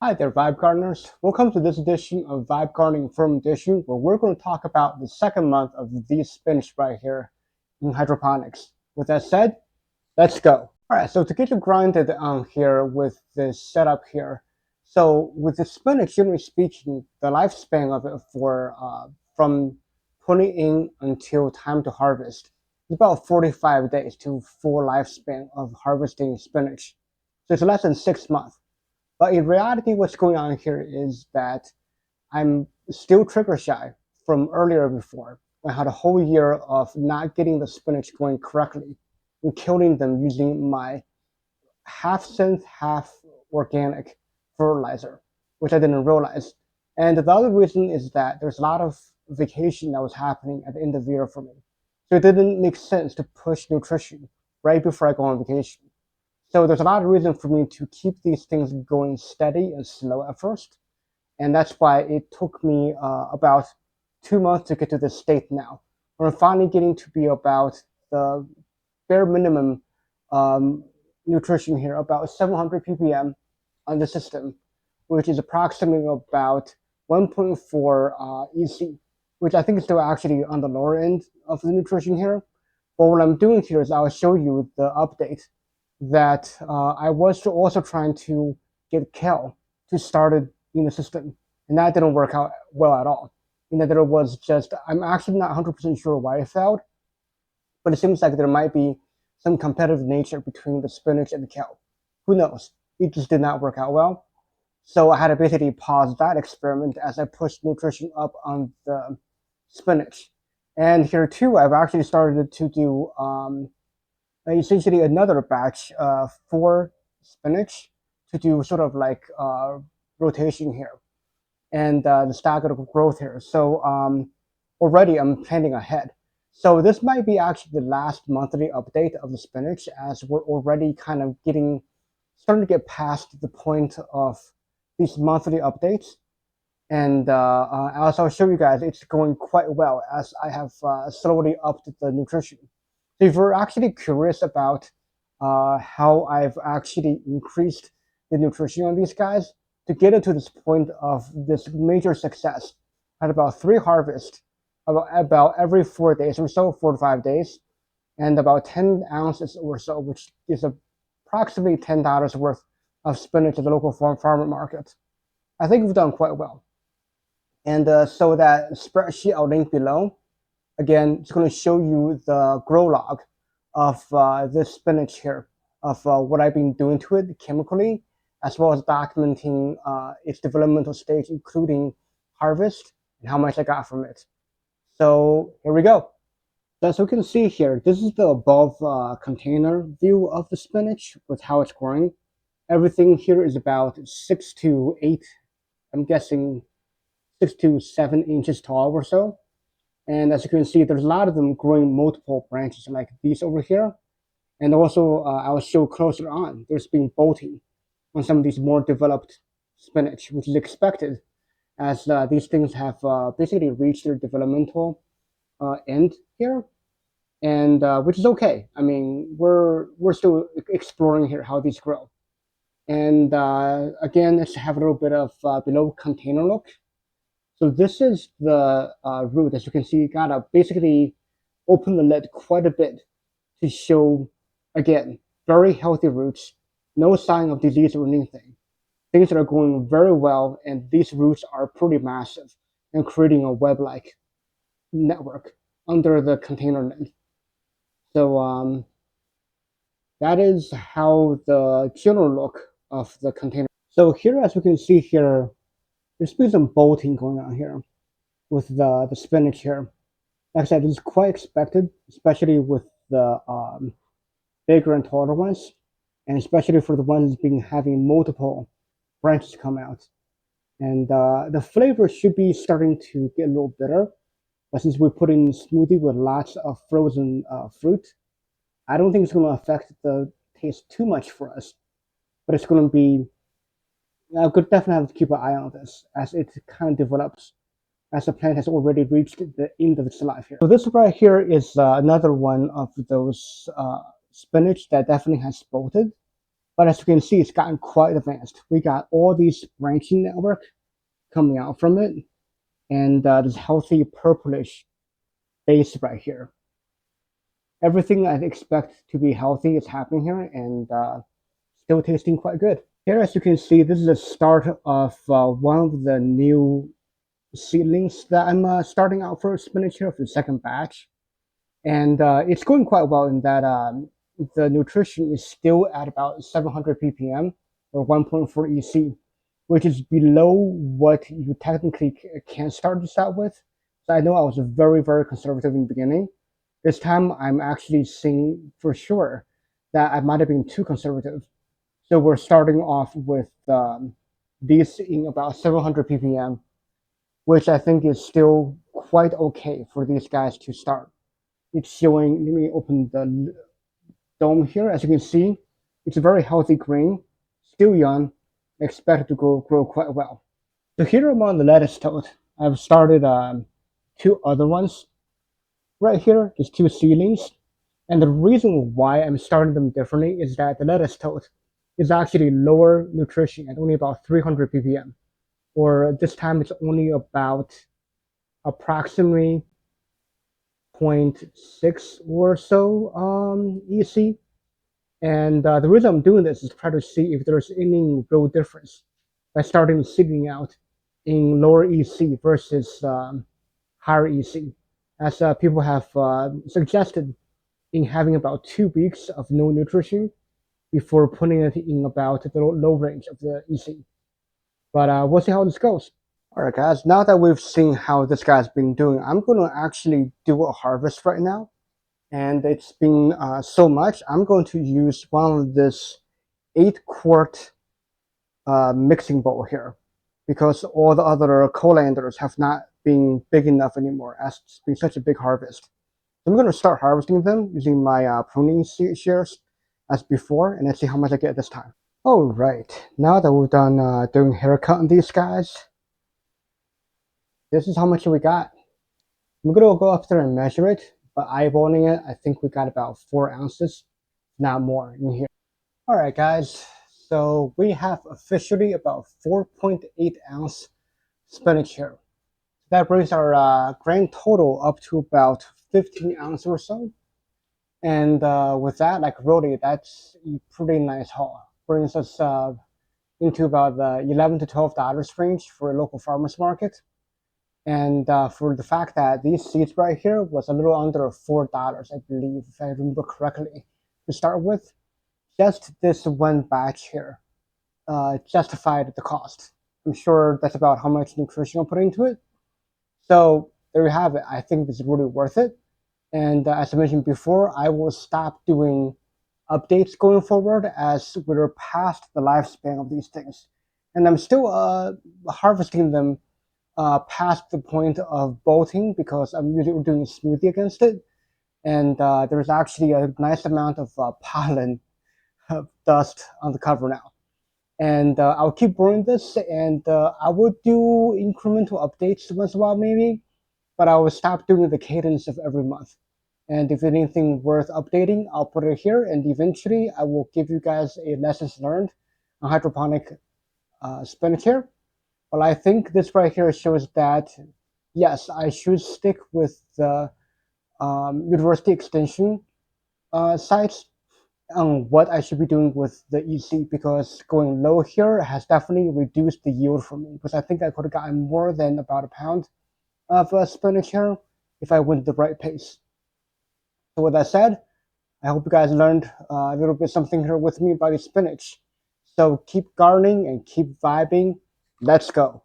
Hi there, Vibe Gardeners. Welcome to this edition of Vibe Gardening Firm Edition, where we're going to talk about the second month of these spinach right here in hydroponics. With that said, let's go. All right, so to get you grounded on here with this setup here, so with the spinach, generally speaking, the lifespan of it for from putting in until time to harvest is about 45 days to full lifespan of harvesting spinach. So it's less than 6 months. But in reality, what's going on here is that I'm still trigger shy from earlier before. I had a whole year of not getting the spinach going correctly and killing them using my half synth, half organic fertilizer, which I didn't realize. And the other reason is that there's a lot of vacation that was happening at the end of the year for me. So it didn't make sense to push nutrition right before I go on vacation. So there's a lot of reason for me to keep these things going steady and slow at first. And that's why it took me about 2 months to get to this state now. Where I'm finally getting to be about the bare minimum um, nutrition here, about 700 ppm on the system, which is approximately about 1.4 EC, which I think is still actually on the lower end of the nutrition here. But what I'm doing here is I'll show you the update that I was also trying to get kale to start it in the system, and that didn't work out well at all. There was just, I'm actually not 100% sure why it failed, but it seems like there might be some competitive nature between the spinach and the kale. Who knows? It just did not work out well. So I had to basically pause that experiment as I pushed nutrition up on the spinach. And here too, I've actually started to do essentially another batch for spinach to do sort of like rotation here and the staggered growth here. So already I'm planning ahead. So this might be actually the last monthly update of the spinach, as we're already kind of starting to get past the point of these monthly updates. And I'll show you guys it's going quite well as I have slowly upped the nutrition. So if you're actually curious about how I've actually increased the nutrition on these guys to get it to this point of this major success, I had about 3 harvests, about every 4 days or so, 4 to 5 days, and about 10 ounces or so, which is approximately $10 worth of spinach at the local farmer market. I think we've done quite well. And so that spreadsheet I'll link below. Again, it's going to show you the grow log of this spinach here, of what I've been doing to it chemically, as well as documenting its developmental stage, including harvest and how much I got from it. So here we go. As you can see here, this is the above container view of the spinach with how it's growing. Everything here is about 6 to 8, I'm guessing 6 to 7 inches tall or so. And as you can see, there's a lot of them growing multiple branches like these over here. And also, I'll show closer on, there's been bolting on some of these more developed spinach, which is expected as these things have basically reached their developmental end here, and which is okay. I mean, we're still exploring here how these grow. And again, let's have a little bit of below container look. So this is the root. As you can see, you gotta basically open the lid quite a bit to show, again, very healthy roots, no sign of disease or anything. Things that are going very well, and these roots are pretty massive and creating a web-like network under the container lid. So that is how the general look of the container. So here, as you can see here, there's been some bolting going on here with the spinach here. Like I said, this is quite expected, especially with the bigger and taller ones, and especially for the ones having multiple branches come out. And the flavor should be starting to get a little bitter, but since we put in smoothie with lots of frozen fruit, I don't think it's going to affect the taste too much for us. But it's going to be, I could definitely have to keep an eye on this as it kind of develops, as the plant has already reached the end of its life here. So this right here is another one of those spinach that definitely has bolted. But as you can see, it's gotten quite advanced. We got all these branching network coming out from it, and this healthy purplish base right here. Everything I expect to be healthy is happening here, and still tasting quite good. Here, as you can see, this is the start of one of the new seedlings that I'm starting out for spinach here for the second batch. And it's going quite well in that the nutrition is still at about 700 ppm or 1.4 EC, which is below what you technically can start this out with. So I know I was very, very conservative in the beginning. This time I'm actually seeing for sure that I might have been too conservative. So we're starting off with these in about 700 ppm, which I think is still quite okay for these guys to start. It's showing, let me open the dome here. As you can see, it's a very healthy green, still young, expected to grow quite well. So here I'm on the lettuce toad. I've started two other ones. Right here, there's two seedlings. And the reason why I'm starting them differently is that the lettuce toad is actually lower nutrition at only about 300 ppm. Or this time it's only about approximately 0.6 or so EC. And the reason I'm doing this is to try to see if there's any real difference by starting seeding out in lower EC versus higher EC, as people have suggested in having about 2 weeks of no nutrition before putting it in about the low range of the EC. But we'll see how this goes. All right, guys, now that we've seen how this guy's been doing, I'm going to actually do a harvest right now. And it's been so much, I'm going to use one of this 8-quart mixing bowl here, because all the other colanders have not been big enough anymore, as it's been such a big harvest. So I'm going to start harvesting them using my pruning shears as before, and let's see how much I get this time. All right, now that we're done doing haircut on these guys, this is how much we got. I'm going to go up there and measure it, but eyeballing it, I think we got about 4 ounces, not more in here. All right, guys, so we have officially about 4.8 ounce spinach here. That brings our grand total up to about 15 ounces or so. And with that, like really, that's a pretty nice haul. Brings us into about the $11 to $12 range for a local farmer's market. And for the fact that these seeds right here was a little under $4, I believe, if I remember correctly, to start with. Just this one batch here justified the cost. I'm sure that's about how much nutrition I'll put into it. So there you have it. I think it's really worth it. And as I mentioned before, I will stop doing updates going forward as we're past the lifespan of these things. And I'm still harvesting them past the point of bolting because I'm usually doing a smoothie against it. And there's actually a nice amount of pollen dust on the cover now. And I'll keep brewing this, and I will do incremental updates once in a while maybe, but I will stop doing the cadence of every month. And if anything worth updating, I'll put it here, and eventually I will give you guys a lessons learned on hydroponic spinach here. But I think this right here shows that, yes, I should stick with the university extension sites on what I should be doing with the EC, because going low here has definitely reduced the yield for me, because I think I could have gotten more than about a pound of spinach here if I went the right pace. So with that said, I hope you guys learned a little bit something here with me about the spinach. So keep gardening and keep vibing. Let's go.